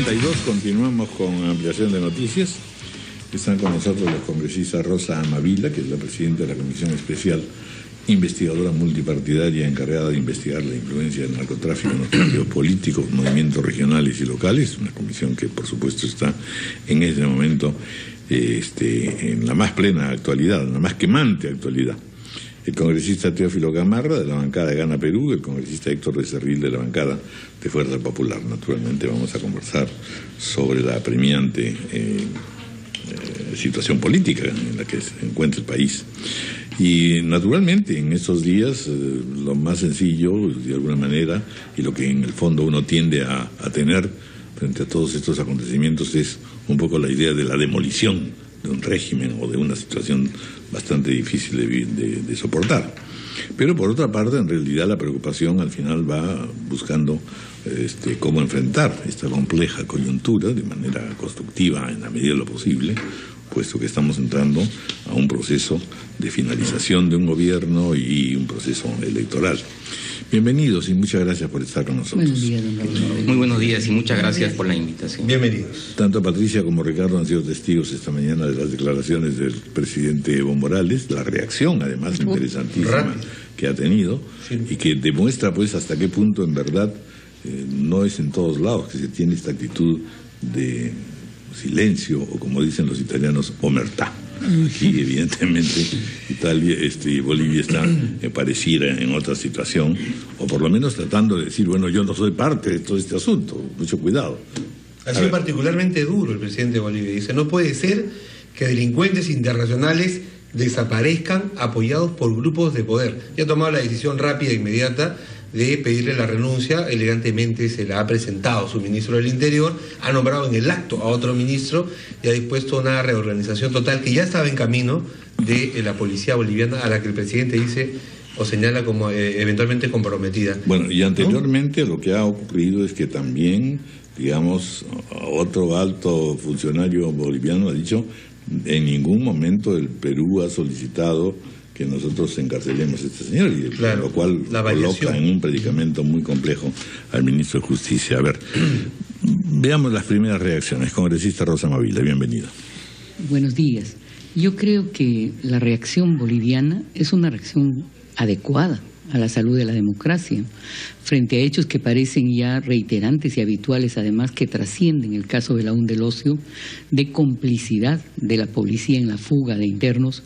7:32, continuamos con ampliación de noticias. Están con nosotros la congresista Rosa Amavila, que es la presidenta de la Comisión Especial Investigadora Multipartidaria encargada de investigar la influencia del narcotráfico en los partidos políticos, movimientos regionales y locales, una comisión que por supuesto está en este momento en la más plena actualidad, en la más quemante actualidad. El congresista Teófilo Gamarra, de la bancada de Gana Perú, el congresista Héctor Becerril, de la bancada de Fuerza Popular. Naturalmente vamos a conversar sobre la apremiante situación política en la que se encuentra el país. Y naturalmente en estos días lo más sencillo, de alguna manera, y lo que en el fondo uno tiende a tener frente a todos estos acontecimientos es un poco la idea de la demolición de un régimen o de una situación bastante difícil de soportar. Pero por otra parte, en realidad la preocupación al final va buscando cómo enfrentar esta compleja coyuntura de manera constructiva en la medida de lo posible, puesto que estamos entrando a un proceso de finalización de un gobierno y un proceso electoral. Bienvenidos y muchas gracias por estar con nosotros. Buenos días, don Raúl. Muy buenos días y muchas gracias por la invitación. Bienvenidos. Tanto Patricia como Ricardo han sido testigos esta mañana de las declaraciones del presidente Evo Morales, la reacción además interesantísima que ha tenido y que demuestra pues hasta qué punto en verdad no es en todos lados que se tiene esta actitud de silencio o como dicen los italianos, omertà. Aquí evidentemente Italia y Bolivia están pareciera en otra situación, o por lo menos tratando de decir, bueno, yo no soy parte de todo este asunto, mucho cuidado. Ha sido particularmente duro el presidente de Bolivia. Dice, no puede ser que delincuentes internacionales desaparezcan apoyados por grupos de poder. Y ha tomado la decisión rápida e inmediata de pedirle la renuncia. Elegantemente se la ha presentado su ministro del Interior, ha nombrado en el acto a otro ministro y ha dispuesto una reorganización total que ya estaba en camino de la policía boliviana, a la que el presidente dice o señala como eventualmente comprometida. Bueno, y anteriormente, ¿no? Lo que ha ocurrido es que también, digamos, otro alto funcionario boliviano ha dicho, en ningún momento el Perú ha solicitado que nosotros encarcelemos a este señor, y claro, lo cual coloca en un predicamento muy complejo al ministro de Justicia. A ver, veamos las primeras reacciones. Congresista Rosa Amavila, bienvenida. Buenos días. Yo creo que la reacción boliviana es una reacción adecuada a la salud de la democracia, frente a hechos que parecen ya reiterantes y habituales, además que trascienden el caso de Belaúnde del Ocio, de complicidad de la policía en la fuga de internos.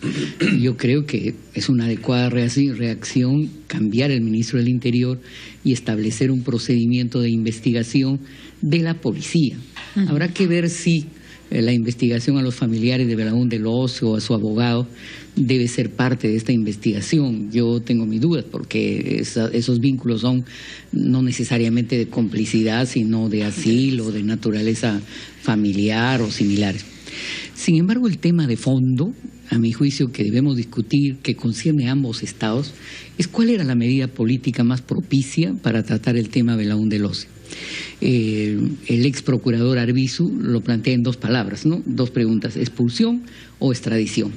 Yo creo que es una adecuada reacción cambiar el ministro del Interior y establecer un procedimiento de investigación de la policía. Habrá que ver si la investigación a los familiares de Belaúnde del Ocio o a su abogado debe ser parte de esta investigación. Yo tengo mis dudas porque esos vínculos son no necesariamente de complicidad, sino de asilo, de naturaleza familiar o similares. Sin embargo, el tema de fondo, a mi juicio, que debemos discutir, que concierne a ambos estados, es cuál era la medida política más propicia para tratar el tema Belaúnde del Ocio. El ex procurador Arbizu lo plantea en dos palabras, ¿no? Dos preguntas: expulsión o extradición.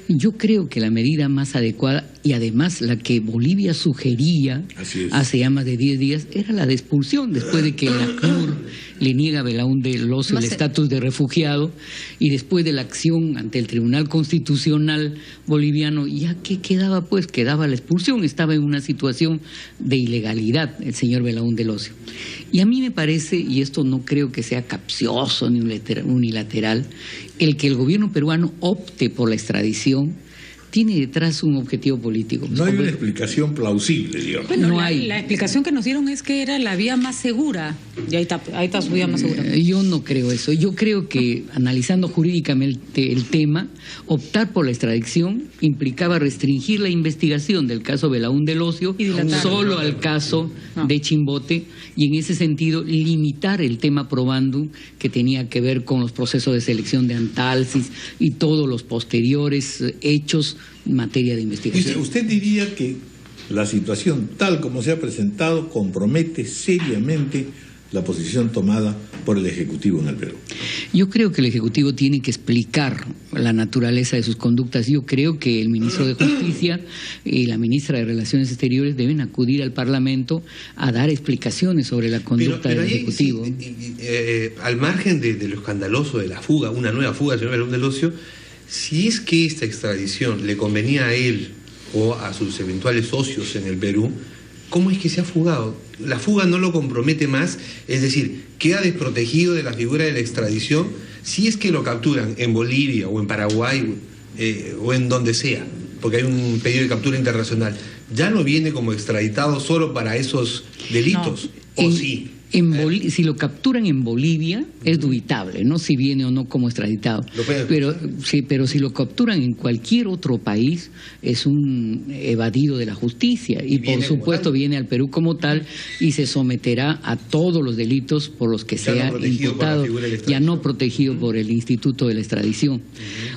Yo creo que la medida más adecuada, y además la que Bolivia sugería hace ya más de 10 días, era la de expulsión, después de que la ACNUR le niega a Belaúnde del Ocio el estatus de refugiado, y después de la acción ante el Tribunal Constitucional boliviano, ya que quedaba, pues quedaba la expulsión. Estaba en una situación de ilegalidad el señor Belaúnde del Ocio. Y a mí me parece, y esto no creo que sea capcioso ni unilateral, el que el gobierno peruano opte por la extradición tiene detrás un objetivo político. No hay una explicación plausible, digamos. Bueno, no hay. La explicación que nos dieron es que era la vía más segura. Y ahí está su vía más segura. Yo no creo eso. Yo creo que, analizando jurídicamente el tema, optar por la extradición implicaba restringir la investigación del caso Belaúnde del Ocio solo al caso de Chimbote, y en ese sentido limitar el tema probandum, que tenía que ver con los procesos de selección de Antalsis y todos los posteriores hechos en materia de investigación. ¿Usted diría que la situación tal como se ha presentado compromete seriamente la posición tomada por el Ejecutivo en el Perú? Yo creo que el Ejecutivo tiene que explicar la naturaleza de sus conductas. Yo creo que el ministro de Justicia y la ministra de Relaciones Exteriores deben acudir al Parlamento a dar explicaciones sobre la conducta del Ejecutivo. Al margen de lo escandaloso de la fuga, una nueva fuga del señor Berún del Ocio, si es que esta extradición le convenía a él o a sus eventuales socios en el Perú, ¿cómo es que se ha fugado? La fuga no lo compromete más, es decir, queda desprotegido de la figura de la extradición si es que lo capturan en Bolivia o en Paraguay o en donde sea, porque hay un pedido de captura internacional. ¿Ya no viene como extraditado solo para esos delitos? No. ¿O sí? Si lo capturan en Bolivia es dubitable, no si viene o no como extraditado. Pero si lo capturan en cualquier otro país es un evadido de la justicia y por supuesto viene al Perú como tal y se someterá a todos los delitos por los que sea imputado, ya no protegido por el Instituto de la Extradición.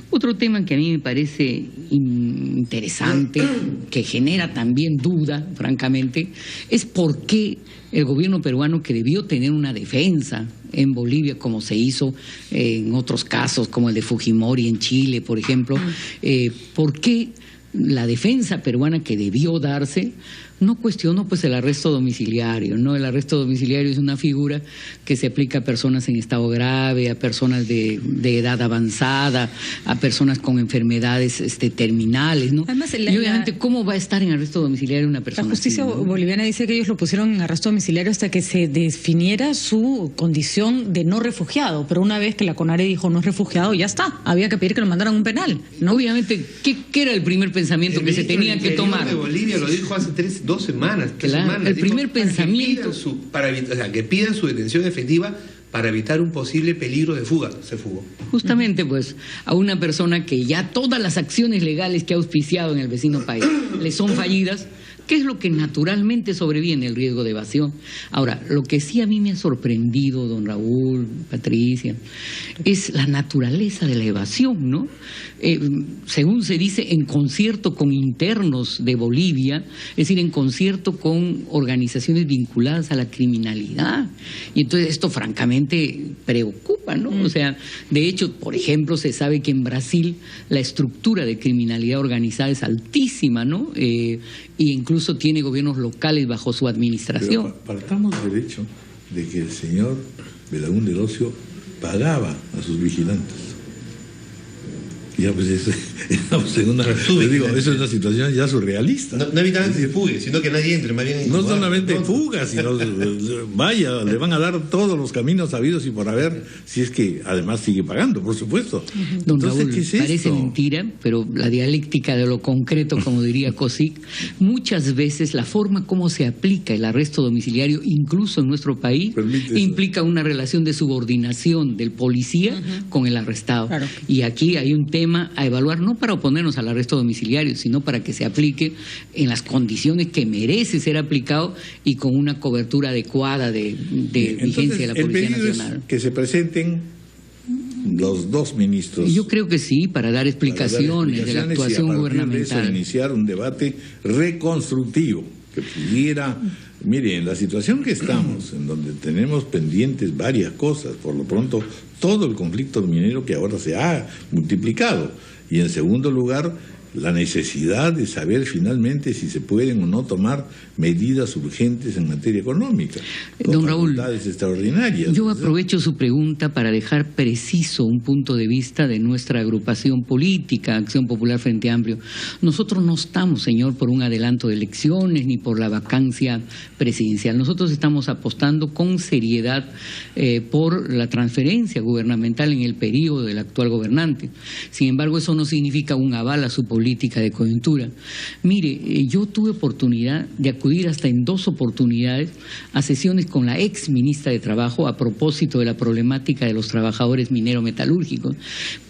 Otro tema que a mí me parece interesante, que genera también duda, francamente, es por qué el gobierno peruano, que debió tener una defensa en Bolivia, como se hizo en otros casos, como el de Fujimori en Chile, por ejemplo, ¿por qué la defensa peruana que debió darse no cuestionó pues el arresto domiciliario? ¿No? El arresto domiciliario es una figura que se aplica a personas en estado grave, a personas de edad avanzada, a personas con enfermedades terminales, ¿no? Además, y obviamente, ¿cómo va a estar en arresto domiciliario una persona? La justicia así, ¿no? boliviana dice que ellos lo pusieron en arresto domiciliario hasta que se definiera su condición de no refugiado, pero una vez que la CONARE dijo no es refugiado, ya está, había que pedir que lo mandaran a un penal, ¿no? Obviamente, ¿qué era el primer pensamiento que se tenía que tomar? El Bolivia lo dijo hace 2 semanas. Claro, el primer pensamiento. Que pidan su detención efectiva para evitar un posible peligro de fuga. Se fugó. Justamente, pues, a una persona que ya todas las acciones legales que ha auspiciado en el vecino país le son fallidas, ¿qué es lo que naturalmente sobreviene? El riesgo de evasión. Ahora, lo que sí a mí me ha sorprendido, don Raúl, Patricia, es la naturaleza de la evasión, ¿no? Según se dice, en concierto con internos de Bolivia, es decir, en concierto con organizaciones vinculadas a la criminalidad. Y entonces esto francamente preocupa, ¿no? O sea, de hecho, por ejemplo, se sabe que en Brasil la estructura de criminalidad organizada es altísima, ¿no? Y incluso tiene gobiernos locales bajo su administración. Pero partamos del hecho de que el señor Berún del Ocio pagaba a sus vigilantes. Ya pues eso es una situación ya surrealista. No evitaban que se fugue, sino que nadie entre, más bien. No solamente fugas, sino vaya, le van a dar todos los caminos habidos y por haber, si es que además sigue pagando, por supuesto. Don Raúl, ¿qué es parece esto? Mentira, pero la dialéctica de lo concreto, como diría Cosic, muchas veces la forma como se aplica el arresto domiciliario, incluso en nuestro país, implica una relación de subordinación del policía con el arrestado. Claro. Y aquí hay un tema a evaluar, no para oponernos al arresto domiciliario, sino para que se aplique en las condiciones que merece ser aplicado y con una cobertura adecuada de vigencia de la Policía Nacional. Que se presenten los dos ministros. Yo creo que sí, para dar explicaciones de la actuación gubernamental. Iniciar un debate reconstructivo que pudiera... Mire, en la situación que estamos, en donde tenemos pendientes varias cosas, por lo pronto todo el conflicto minero que ahora se ha multiplicado, y en segundo lugar la necesidad de saber finalmente si se pueden o no tomar medidas urgentes en materia económica. Don Raúl, extraordinarias. Yo aprovecho su pregunta para dejar preciso un punto de vista de nuestra agrupación política, Acción Popular Frente Amplio. Nosotros no estamos, señor, por un adelanto de elecciones ni por la vacancia presidencial. Nosotros estamos apostando con seriedad por la transferencia gubernamental en el periodo del actual gobernante. Sin embargo, eso no significa un aval a su política de coyuntura. Mire, yo tuve oportunidad de acudir hasta en 2 oportunidades a sesiones con la ex ministra de Trabajo a propósito de la problemática de los trabajadores minero-metalúrgicos.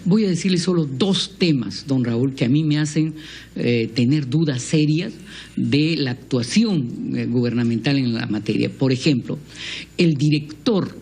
Voy a decirle solo 2 temas, don Raúl, que a mí me hacen tener dudas serias de la actuación gubernamental en la materia. Por ejemplo, el director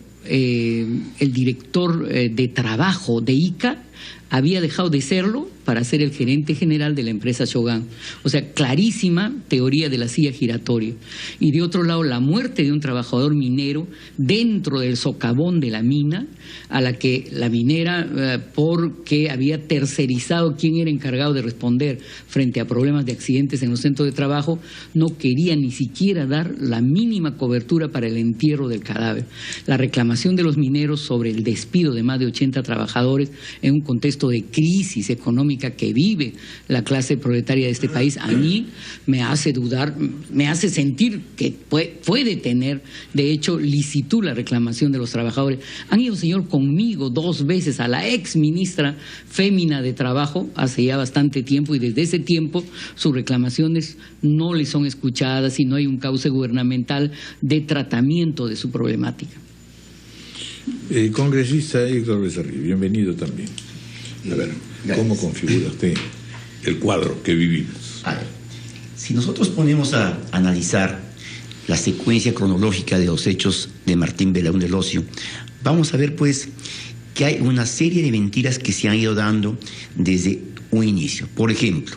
de trabajo de ICA había dejado de serlo para ser el gerente general de la empresa Shogun. O sea, clarísima teoría de la silla giratoria. Y de otro lado, la muerte de un trabajador minero dentro del socavón de la mina, a la que la minera, porque había tercerizado quién era encargado de responder frente a problemas de accidentes en los centros de trabajo, no quería ni siquiera dar la mínima cobertura para el entierro del cadáver. La reclamación de los mineros sobre el despido de más de 80 trabajadores en un contexto de crisis económica que vive la clase proletaria de este país, a mí me hace dudar, me hace sentir que puede tener, de hecho, licitud la reclamación de los trabajadores. Han ido, señor, conmigo 2 veces a la ex ministra fémina de Trabajo hace ya bastante tiempo, y desde ese tiempo sus reclamaciones no les son escuchadas y no hay un cauce gubernamental de tratamiento de su problemática. Congresista Héctor Becerril, bienvenido también. A ver, ¿cómo configura usted el cuadro que vivimos? A ver, si nosotros ponemos a analizar la secuencia cronológica de los hechos de Martín Belaúnde Locio, vamos a ver pues que hay una serie de mentiras que se han ido dando desde un inicio. Por ejemplo,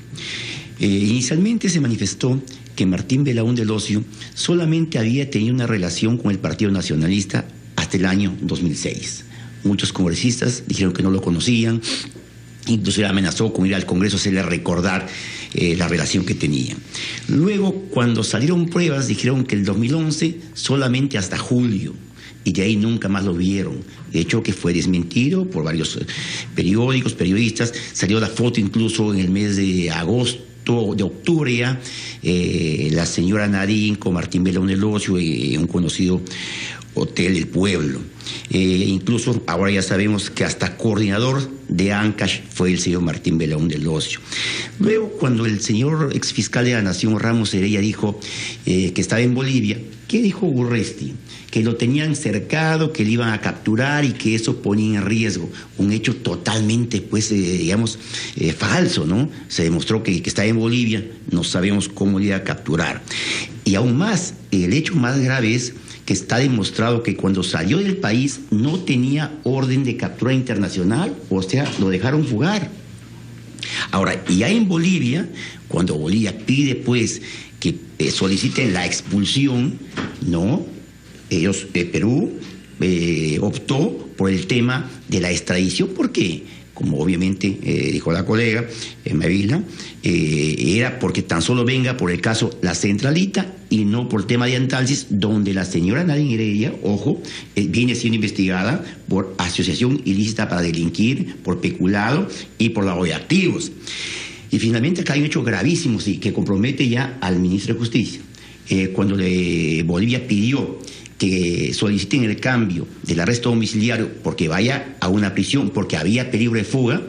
inicialmente se manifestó que Martín Belaúnde Locio solamente había tenido una relación con el Partido Nacionalista hasta el año 2006. Muchos congresistas dijeron que no lo conocían, incluso amenazó con ir al Congreso a hacerle recordar la relación que tenían. Luego, cuando salieron pruebas, dijeron que el 2011 solamente hasta julio, y de ahí nunca más lo vieron. De hecho, que fue desmentido por varios periódicos, periodistas. Salió la foto incluso en el mes de agosto, de octubre ya, la señora Nadine con Martín Belaúnde Locio en un conocido hotel del pueblo. Incluso ahora ya sabemos que hasta coordinador de Ancash fue el señor Martín Belaúnde Locio. Luego, cuando el señor exfiscal de la Nación, Ramos Heredia, dijo que estaba en Bolivia, ¿qué dijo Urresti? Que lo tenían cercado, que le iban a capturar y que eso ponía en riesgo. Un hecho totalmente, pues, falso, ¿no? Se demostró que estaba en Bolivia, no sabemos cómo le iba a capturar. Y aún más, el hecho más grave es que está demostrado que cuando salió del país no tenía orden de captura internacional, o sea, lo dejaron fugar. Ahora, y ya en Bolivia, cuando Bolivia pide, pues, que soliciten la expulsión, ¿no? Ellos, Perú, optó por el tema de la extradición. ¿Por qué? Como obviamente dijo la colega Mavila, era porque tan solo venga por el caso La Centralita y no por el tema de Antalsis, donde la señora Nadine Heredia, ojo, viene siendo investigada por asociación ilícita para delinquir, por peculado y por lavado de activos. Y finalmente acá hay un hecho gravísimo, sí, que compromete ya al ministro de Justicia. Cuando Bolivia pidió que soliciten el cambio del arresto domiciliario porque vaya a una prisión, porque había peligro de fuga,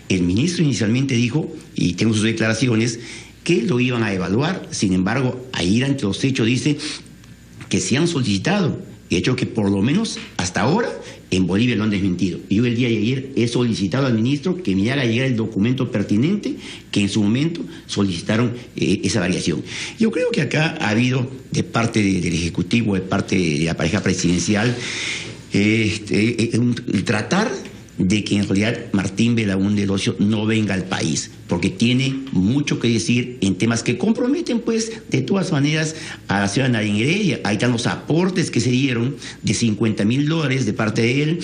el ministro inicialmente dijo, y tengo sus declaraciones, que lo iban a evaluar. Sin embargo, ahí ante los hechos dice que se han solicitado, hecho que por lo menos hasta ahora en Bolivia lo han desmentido. Yo el día de ayer he solicitado al ministro que me haga llegar el documento pertinente que en su momento solicitaron esa variación. Yo creo que acá ha habido de parte del Ejecutivo, de parte de la pareja presidencial, el tratar de que en realidad Martín Belaúnde Locio no venga al país, porque tiene mucho que decir en temas que comprometen, pues, de todas maneras a la señora Nadine Heredia. Ahí están los aportes que se dieron de $50,000 de parte de él,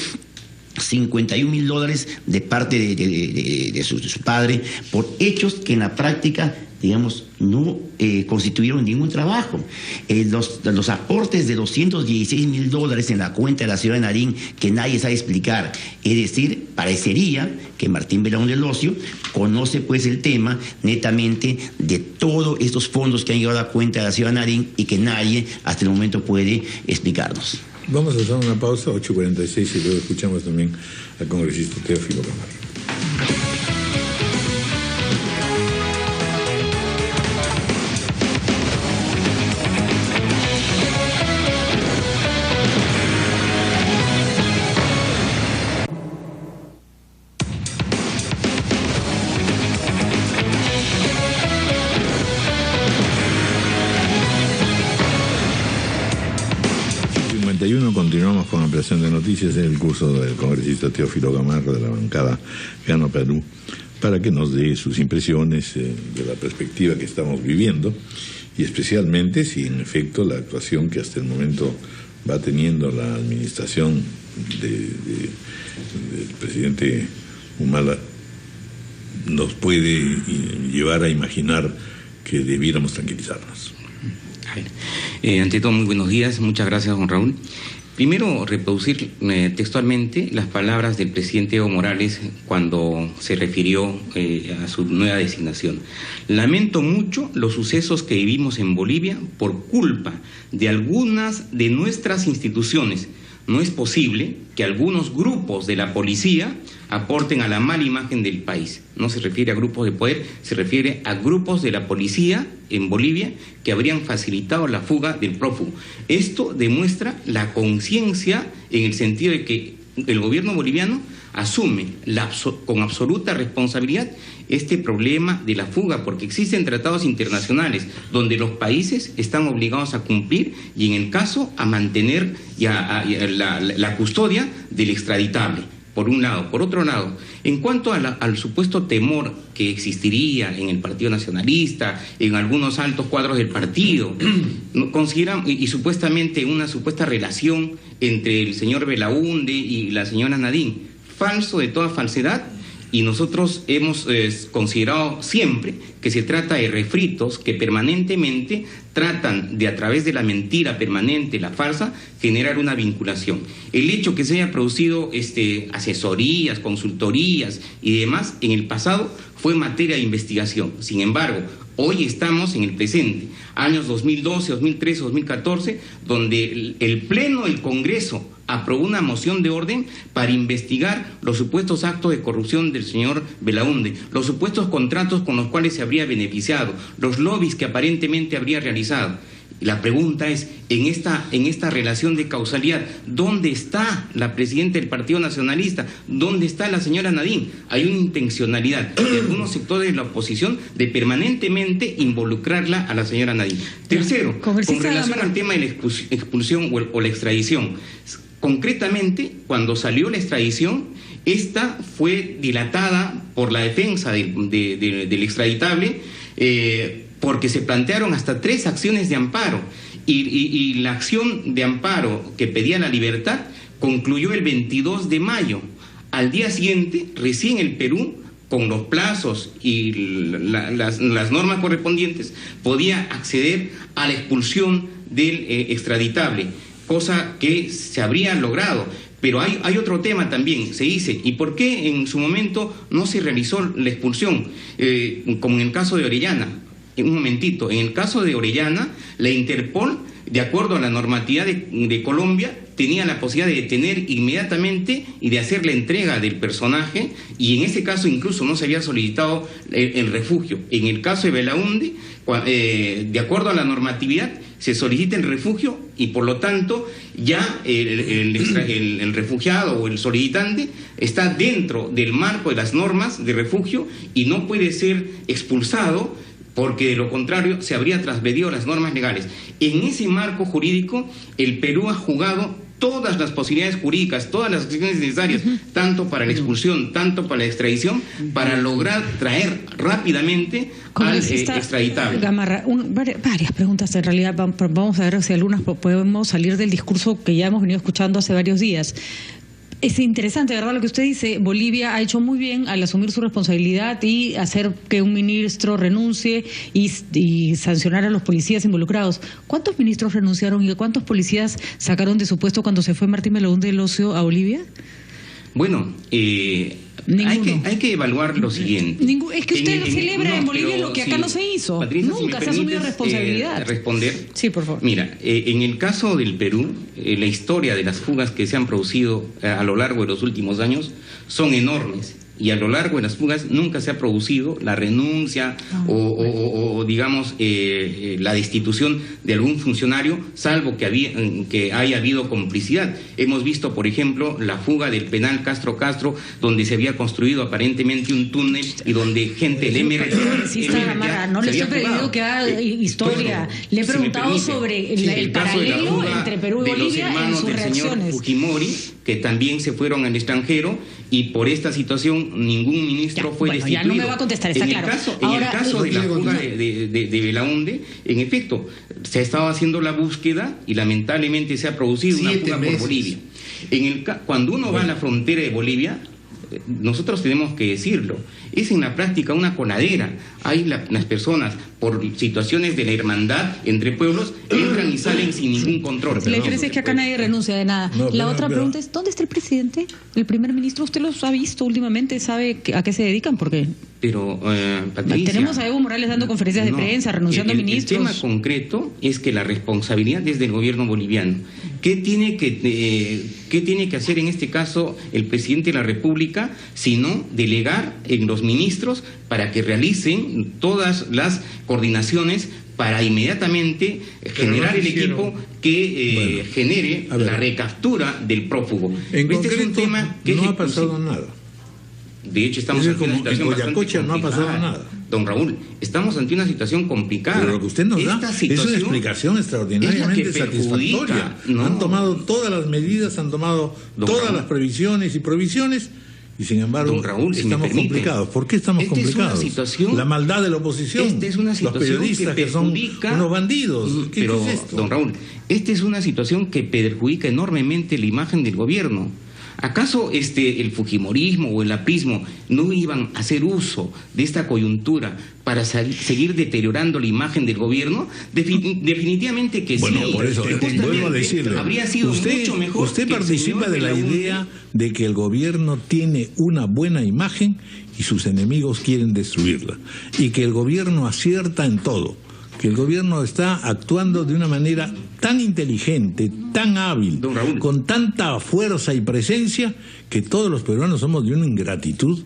$51,000 de parte de su padre, por hechos que en la práctica, digamos, no constituyeron ningún trabajo. Los aportes de $216,000 en la cuenta de la señora Nadine, que nadie sabe explicar. Es decir, parecería que Martín Belaúnde Locio conoce, pues, el tema netamente de todos estos fondos que han llegado a la cuenta de la señora Nadine y que nadie hasta el momento puede explicarnos. Vamos a hacer una pausa, 8:46, y luego escuchamos también al congresista Teófilo Gamarra. Continuamos con ampliación de noticias en el curso del congresista Teófilo Gamarra de la bancada Gano Perú. para que nos dé sus impresiones de la perspectiva que estamos viviendo, y especialmente si en efecto la actuación que hasta el momento va teniendo la administración del presidente Humala nos puede llevar a imaginar que debiéramos tranquilizarnos. Ante todo, muy buenos días. Muchas gracias, don Raúl. Primero, reproducir textualmente las palabras del presidente Evo Morales cuando se refirió a su nueva designación. Lamento mucho los sucesos que vivimos en Bolivia por culpa de algunas de nuestras instituciones. No es posible que algunos grupos de la policía aporten a la mala imagen del país. No se refiere a grupos de poder, se refiere a grupos de la policía en Bolivia que habrían facilitado la fuga del prófugo. Esto demuestra la conciencia en el sentido de que el gobierno boliviano asume con absoluta responsabilidad este problema de la fuga, porque existen tratados internacionales donde los países están obligados a cumplir y en el caso a mantener la custodia del extraditable, por un lado. Por otro lado, en cuanto al supuesto temor que existiría en el Partido Nacionalista, en algunos altos cuadros del partido, consideran y supuestamente una supuesta relación entre el señor Belaúnde y la señora Nadine, falso de toda falsedad. Y nosotros hemos considerado siempre que se trata de refritos que permanentemente tratan de, a través de la mentira permanente, la farsa, generar una vinculación. El hecho que se haya producido asesorías, consultorías y demás en el pasado fue materia de investigación. Sin embargo, hoy estamos en el presente, años 2012, 2013, 2014, donde el Pleno del Congreso aprobó una moción de orden para investigar los supuestos actos de corrupción del señor Belaúnde, los supuestos contratos con los cuales se habría beneficiado, los lobbies que aparentemente habría realizado. La pregunta es, en esta relación de causalidad, ¿dónde está la presidenta del Partido Nacionalista? ¿Dónde está la señora Nadine? Hay una intencionalidad de algunos sectores de la oposición de permanentemente involucrarla a la señora Nadine. Tercero, con relación al tema de la expulsión o la extradición, concretamente, cuando salió la extradición, esta fue dilatada por la defensa del extraditable, porque se plantearon hasta 3 acciones de amparo, y la acción de amparo que pedía la libertad concluyó el 22 de mayo. Al día siguiente, recién el Perú, con los plazos y las normas correspondientes, podía acceder a la expulsión del extraditable, cosa que se habría logrado. Pero hay otro tema también, se dice, ¿y por qué en su momento no se realizó la expulsión? Como en el caso de Orellana. Un momentito, en el caso de Orellana, la Interpol, de acuerdo a la normatividad de Colombia, tenía la posibilidad de detener inmediatamente y de hacer la entrega del personaje, y en ese caso incluso no se había solicitado el refugio. En el caso de Belaúnde, de acuerdo a la normatividad, se solicita el refugio y por lo tanto ya el refugiado o el solicitante está dentro del marco de las normas de refugio y no puede ser expulsado, porque de lo contrario se habría transgredido las normas legales. En ese marco jurídico, el Perú ha jugado todas las posibilidades jurídicas, todas las acciones necesarias, tanto para la expulsión, tanto para la extradición, para lograr traer rápidamente al extraditable. Gamarra, varias preguntas en realidad, vamos a ver si algunas podemos salir del discurso que ya hemos venido escuchando hace varios días. Es interesante, ¿verdad?, lo que usted dice. Bolivia ha hecho muy bien al asumir su responsabilidad y hacer que un ministro renuncie y sancionar a los policías involucrados. ¿Cuántos ministros renunciaron y cuántos policías sacaron de su puesto cuando se fue Martín Belaúnde del Ocio a Bolivia? Bueno, hay que evaluar lo siguiente. Es que usted celebra en Bolivia lo que acá no se hizo. Patricia, nunca se ha asumido responsabilidad. ¿Responder? Sí, por favor. Mira, en el caso del Perú, la historia de las fugas que se han producido a lo largo de los últimos años son enormes. Y a lo largo de las fugas nunca se ha producido la renuncia o digamos, la destitución de algún funcionario, salvo que haya habido complicidad. Hemos visto, por ejemplo, la fuga del penal Castro Castro, donde se había construido aparentemente un túnel y donde gente del MRTA... No le estoy pidiendo que haga historia. Le he preguntado sobre el paralelo entre Perú y Bolivia en sus reacciones. Fujimori, que también se fueron al extranjero, y por esta situación ningún ministro fue destituido. Ya no me va a contestar, está claro. En el caso de la fuga de Belaunde, en efecto, se ha estado haciendo la búsqueda y lamentablemente se ha producido una fuga por Bolivia. Cuando uno va a la frontera de Bolivia, nosotros tenemos que decirlo, es en la práctica una coladera. Hay las personas, por situaciones de la hermandad entre pueblos, entran y salen sin ningún control. La diferencia es que acá nadie renuncia de nada. La otra pregunta es, ¿dónde está el presidente? ¿El primer ministro? ¿Usted los ha visto últimamente? ¿Sabe a qué se dedican? ¿Por qué? Pero, Patricia, tenemos a Evo Morales dando conferencias de prensa, renunciando a ministros. El tema concreto es que la responsabilidad es del gobierno boliviano. ¿Qué tiene que hacer en este caso el presidente de la República, sino delegar en los ministros para que realicen todas las coordinaciones para inmediatamente generar el equipo que genere la recaptura del prófugo? En concreto, es un tema que no ha pasado nada. De hecho, estamos ante una situación bastante complicada. No ha pasado nada. Don Raúl, estamos ante una situación complicada. Pero lo que usted nos da es una explicación extraordinariamente satisfactoria. Han tomado todas las medidas, han tomado todas las previsiones y provisiones, y sin embargo, don Raúl, estamos complicados. ¿Por qué estamos complicados? Situación, la maldad de la oposición, es una situación los periodistas que son unos bandidos. ¿Qué es esto? Don Raúl, esta es una situación que perjudica enormemente la imagen del gobierno. ¿Acaso el fujimorismo o el aprismo no iban a hacer uso de esta coyuntura para seguir deteriorando la imagen del gobierno? Definitivamente que bueno, sí. Por eso, vuelvo a decirle, habría sido mucho mejor. Usted participa de la idea de que el gobierno tiene una buena imagen y sus enemigos quieren destruirla, y que el gobierno acierta en todo, que el gobierno está actuando de una manera tan inteligente, tan hábil, con tanta fuerza y presencia, que todos los peruanos somos de una ingratitud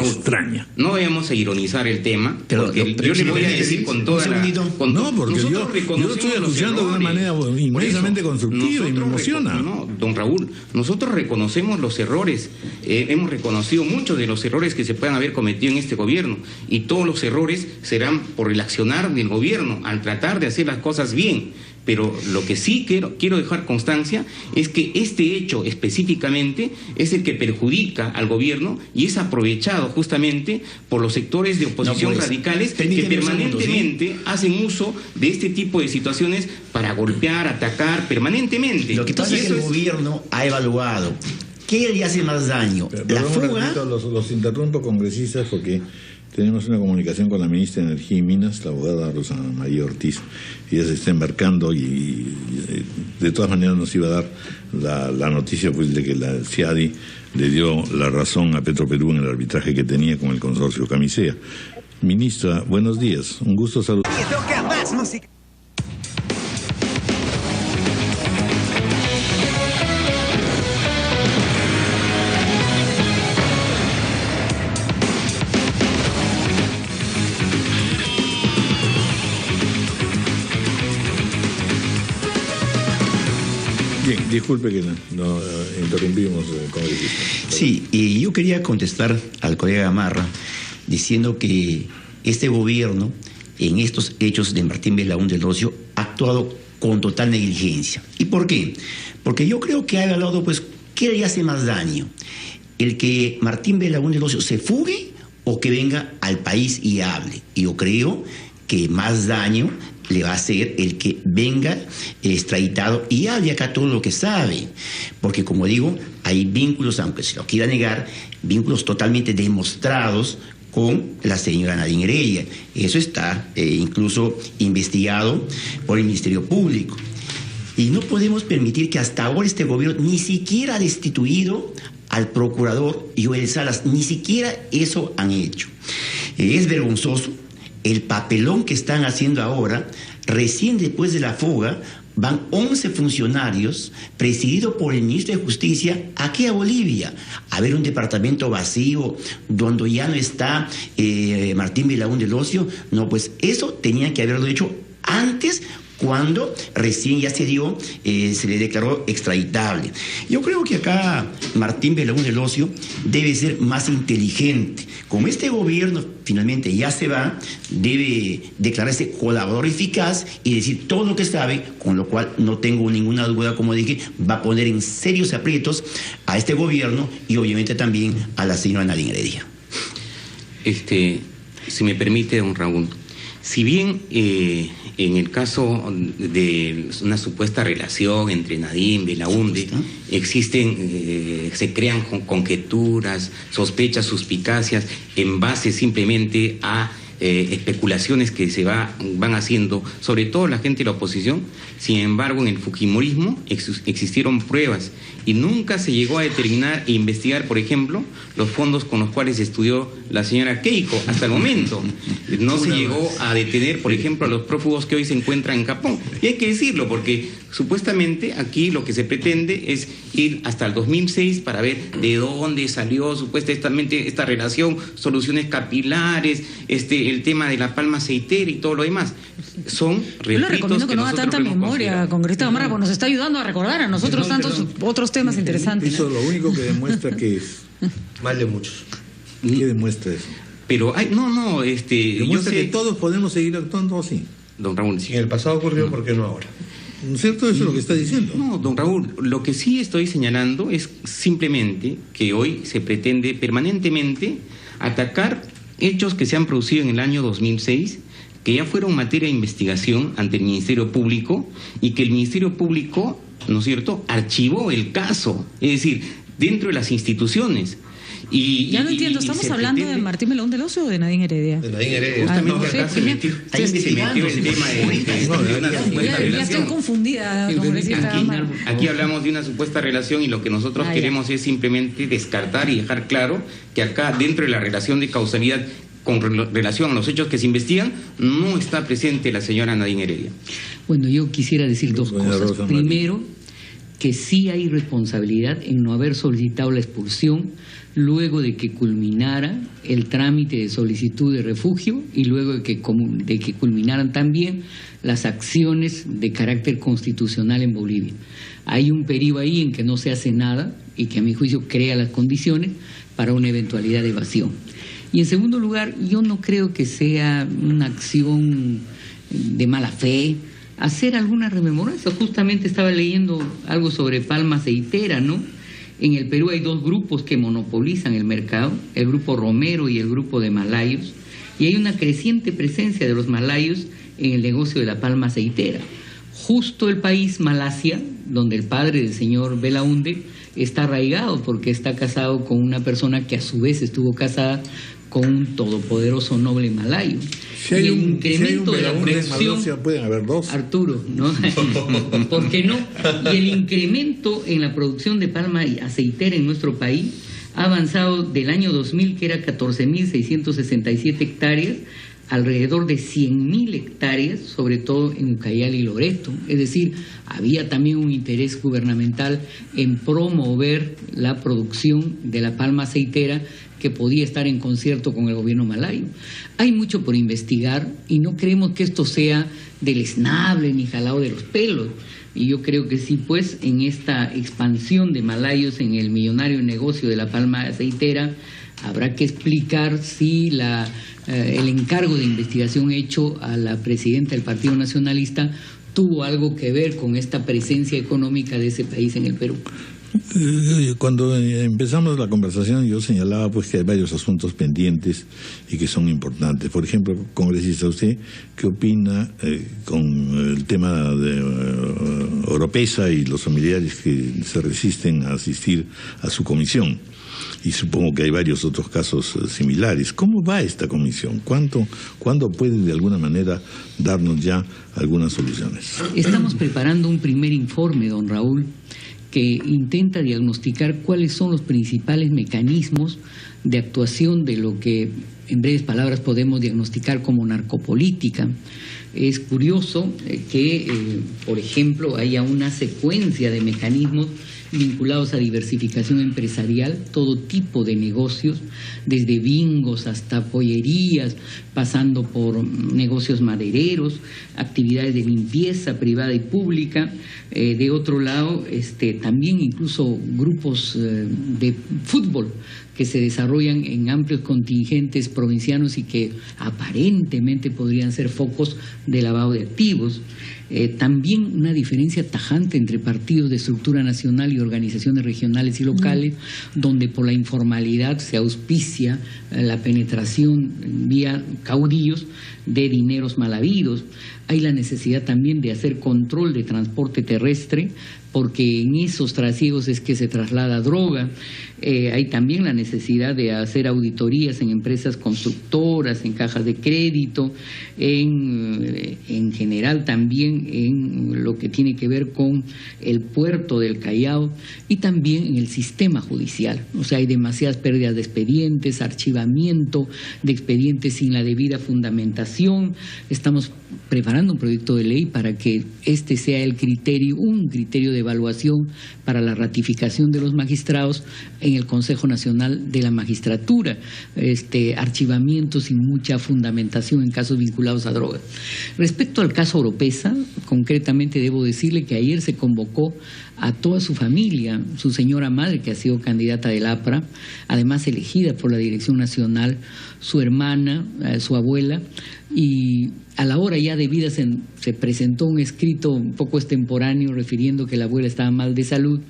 extraña. No vayamos a ironizar el tema, porque yo le voy a decir con toda la... No, porque yo lo estoy escuchando de una manera inmensamente constructiva y me emociona. No, don Raúl, nosotros reconocemos los errores, hemos reconocido muchos de los errores que se puedan haber cometido en este gobierno, y todos los errores serán por el accionar del gobierno, al tratar de hacer las cosas bien. Pero lo que sí quiero dejar constancia es que este hecho específicamente es el que perjudica al gobierno y es aprovechado justamente por los sectores de oposición radicales que permanentemente hacen uso de este tipo de situaciones para golpear, atacar permanentemente. Lo que pasa es que el gobierno ha evaluado qué le hace más daño. La fuga... Los interrumpo, congresistas, porque tenemos una comunicación con la ministra de Energía y Minas, la abogada Rosa María Ortiz. Ella se está embarcando y de todas maneras nos iba a dar la noticia pues de que la CIADI le dio la razón a Petroperú en el arbitraje que tenía con el consorcio Camisea. Ministra, buenos días, un gusto saludar. Bien, disculpe que no interrumpimos con el Sí, y yo quería contestar al colega Gamarra diciendo que este gobierno, en estos hechos de Martín Belaunde del Ocio, ha actuado con total negligencia. ¿Y por qué? Porque yo creo que ha evaluado, pues, ¿qué le hace más daño? ¿El que Martín Belaunde del Ocio se fugue o que venga al país y hable? Y yo creo que más daño le va a hacer el que venga extraditado y hable acá todo lo que sabe. Porque, como digo, hay vínculos, aunque se lo quiera negar, vínculos totalmente demostrados con la señora Nadine Heredia. Eso está incluso investigado por el Ministerio Público. Y no podemos permitir que hasta ahora este gobierno ni siquiera ha destituido al procurador Joel Salas, ni siquiera eso han hecho. Es vergonzoso el papelón que están haciendo ahora. Recién después de la fuga van 11 funcionarios presididos por el ministro de Justicia aquí a Bolivia a ver un departamento vacío donde ya no está Martín Belaunde del Ocio. No, pues eso tenían que haberlo hecho antes cuando recién ya se le declaró extraditable. Yo creo que acá Martín Belaúnde del Ocio debe ser más inteligente. Como este gobierno finalmente ya se va, debe declararse colaborador eficaz y decir todo lo que sabe, con lo cual no tengo ninguna duda, como dije, va a poner en serios aprietos a este gobierno y obviamente también a la señora Nadine Heredia. Si me permite, don Raúl, si bien en el caso de una supuesta relación entre Nadine, Belaúnde, se crean conjeturas, sospechas, suspicacias en base simplemente a especulaciones que se van haciendo, sobre todo la gente de la oposición. Sin embargo, en el fujimorismo existieron pruebas y nunca se llegó a determinar e investigar, por ejemplo, los fondos con los cuales estudió la señora Keiko. Hasta el momento no se llegó a detener, por ejemplo, a los prófugos que hoy se encuentran en Japón. Y hay que decirlo, porque supuestamente aquí lo que se pretende es ir hasta el 2006 para ver de dónde salió supuestamente esta relación, soluciones capilares, el tema de la palma aceitera y todo lo demás. Son refritos. Yo le recomiendo que no haga tanta memoria, congresista Gamarra, porque nos está ayudando a recordar a nosotros tantos otros temas interesantes. Eso es lo único que demuestra que es mal de muchos. ¿Qué demuestra eso? Pero demuestra que todos podemos seguir actuando así. Don Raúl, si en el pasado ocurrió, ¿por qué no ahora? ¿No es cierto? Eso es lo que está diciendo. No, don Raúl, lo que sí estoy señalando es simplemente que hoy se pretende permanentemente atacar hechos que se han producido en el año 2006, que ya fueron materia de investigación ante el Ministerio Público y que el Ministerio Público, ¿no es cierto?, archivó el caso, es decir, dentro de las instituciones. Ya no entiendo, ¿estamos hablando de Martín Belaúnde del Ocio o de Nadine Heredia? De Nadine Heredia. Justamente acá se metió el tema de una supuesta relación. Ya estoy confundida, congresista. Aquí hablamos de una supuesta relación y lo que nosotros queremos es simplemente descartar y dejar claro que acá, dentro de la relación de causalidad con relación a los hechos que se investigan, no está presente la señora Nadine Heredia. Bueno, yo quisiera decir dos cosas. Primero, que sí hay responsabilidad en no haber solicitado la expulsión luego de que culminara el trámite de solicitud de refugio y luego de que culminaran también las acciones de carácter constitucional en Bolivia. Hay un periodo ahí en que no se hace nada y que a mi juicio crea las condiciones para una eventualidad de evasión. Y en segundo lugar, yo no creo que sea una acción de mala fe hacer alguna rememoranza. Justamente estaba leyendo algo sobre palma aceitera, ¿no? En el Perú hay dos grupos que monopolizan el mercado, el grupo Romero y el grupo de malayos, y hay una creciente presencia de los malayos en el negocio de la palma aceitera. Justo el país Malasia, donde el padre del señor Belaúnde está arraigado porque está casado con una persona que a su vez estuvo casada con un todopoderoso noble malayo. Si hay un incremento de la producción, pueden haber dos. Arturo, ¿no? ¿Por qué no? Y el incremento en la producción de palma aceitera en nuestro país ha avanzado del año 2000, que era 14.667 hectáreas, alrededor de 100.000 hectáreas, sobre todo en Ucayali y Loreto. Es decir, había también un interés gubernamental en promover la producción de la palma aceitera que podía estar en concierto con el gobierno malayo. Hay mucho por investigar y no creemos que esto sea deleznable ni jalado de los pelos. Y yo creo que sí, pues, en esta expansión de malayos en el millonario negocio de la palma aceitera, habrá que explicar si el encargo de investigación hecho a la presidenta del Partido Nacionalista tuvo algo que ver con esta presencia económica de ese país en el Perú. Cuando empezamos la conversación yo señalaba pues que hay varios asuntos pendientes y que son importantes. Por ejemplo, congresista, ¿usted qué opina con el tema de Oropesa y los familiares que se resisten a asistir a su comisión? Y supongo que hay varios otros casos similares. ¿Cómo va esta comisión? ¿Cuándo puede de alguna manera darnos ya algunas soluciones? Estamos preparando un primer informe, don Raúl, que intenta diagnosticar cuáles son los principales mecanismos de actuación de lo que en breves palabras podemos diagnosticar como narcopolítica. Es curioso que, por ejemplo, haya una secuencia de mecanismos vinculados a diversificación empresarial, todo tipo de negocios, desde bingos hasta pollerías, pasando por negocios madereros, actividades de limpieza privada y pública. De otro lado, también incluso grupos de fútbol que se desarrollan en amplios contingentes provincianos y que aparentemente podrían ser focos de lavado de activos. También una diferencia tajante entre partidos de estructura nacional y organizaciones regionales y locales, donde por la informalidad se auspicia la penetración vía caudillos de dineros mal habidos. Hay la necesidad también de hacer control de transporte terrestre, porque en esos trasiegos es que se traslada droga. Hay también la necesidad de hacer auditorías en empresas constructoras, en cajas de crédito, en general también en lo que tiene que ver con el puerto del Callao y también en el sistema judicial. O sea, hay demasiadas pérdidas de expedientes, archivamiento de expedientes sin la debida fundamentación. Estamos preparando un proyecto de ley para que este sea el criterio, un criterio de evaluación para la ratificación de los magistrados en el Consejo Nacional de la Magistratura, archivamiento sin mucha fundamentación en casos vinculados a drogas. Respecto al caso Oropesa, concretamente debo decirle que ayer se convocó a toda su familia, su señora madre, que ha sido candidata del APRA, además elegida por la Dirección Nacional, su hermana, su abuela, y a la hora ya debida se presentó un escrito un poco extemporáneo refiriendo que la abuela estaba mal de salud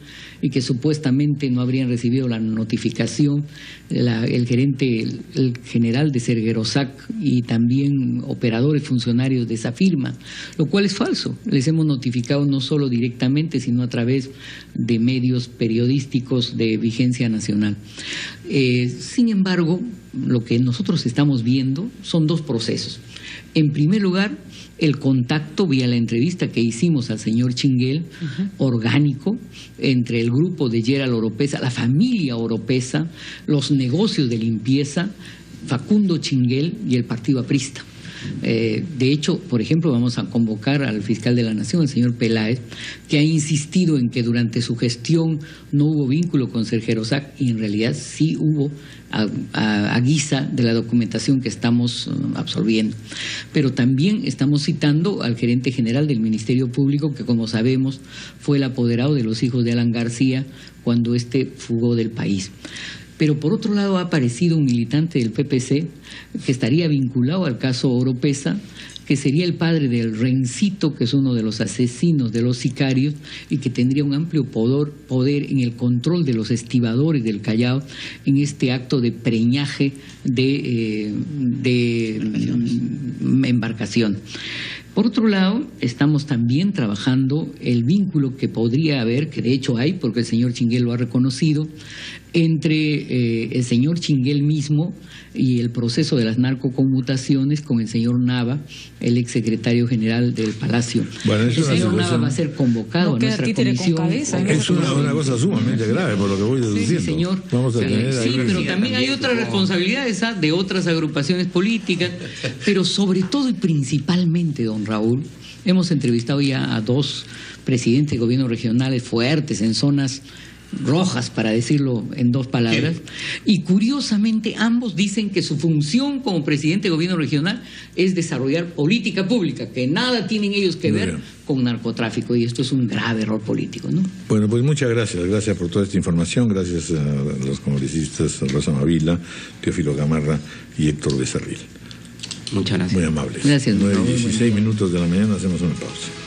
y que supuestamente no habrían recibido la notificación el gerente, el general de Serguerosac y también operadores funcionarios de esa firma, lo cual es falso. Les hemos notificado no solo directamente, sino a través de medios periodísticos de vigencia nacional. Sin embargo, lo que nosotros estamos viendo son dos procesos. En primer lugar, el contacto vía la entrevista que hicimos al señor Chinguel, orgánico, entre el grupo de Gerald Oropesa, la familia Oropesa, los negocios de limpieza, Facundo Chinguel y el partido aprista. De hecho, por ejemplo, vamos a convocar al fiscal de la Nación, el señor Peláez, que ha insistido en que durante su gestión no hubo vínculo con Serguerosac y en realidad sí hubo a guisa de la documentación que estamos absorbiendo. Pero también estamos citando al gerente general del Ministerio Público, que como sabemos fue el apoderado de los hijos de Alan García cuando fugó del país. Pero por otro lado ha aparecido un militante del PPC que estaría vinculado al caso Oropesa, que sería el padre del Rencito, que es uno de los asesinos de los sicarios y que tendría un amplio poder en el control de los estibadores del Callao en este acto de preñaje de embarcación. Por otro lado, estamos también trabajando el vínculo que podría haber, que de hecho hay, porque el señor Chinguel lo ha reconocido, entre el señor Chinguel mismo y el proceso de las narcoconmutaciones con el señor Nava, el exsecretario general del Palacio. Bueno, el señor Nava va a ser convocado a nuestra comisión. Es una cosa sumamente grave, por lo que voy deduciendo. Sí, señor. Vamos a tener pero también hay otras responsabilidades de otras agrupaciones políticas, pero sobre todo y principalmente, don Raúl, hemos entrevistado ya a dos presidentes de gobiernos regionales fuertes en zonas rojas, para decirlo en dos palabras, y curiosamente ambos dicen que su función como presidente de gobierno regional es desarrollar política pública, que nada tienen ellos que ver con narcotráfico, y esto es un grave error político, ¿no? Bueno, pues muchas gracias por toda esta información, gracias a los congresistas Rosa Mavila, Teófilo Gamarra y Héctor Becerril. Muchas gracias. Muy amables. Gracias. 9:16 minutos de la mañana, hacemos una pausa.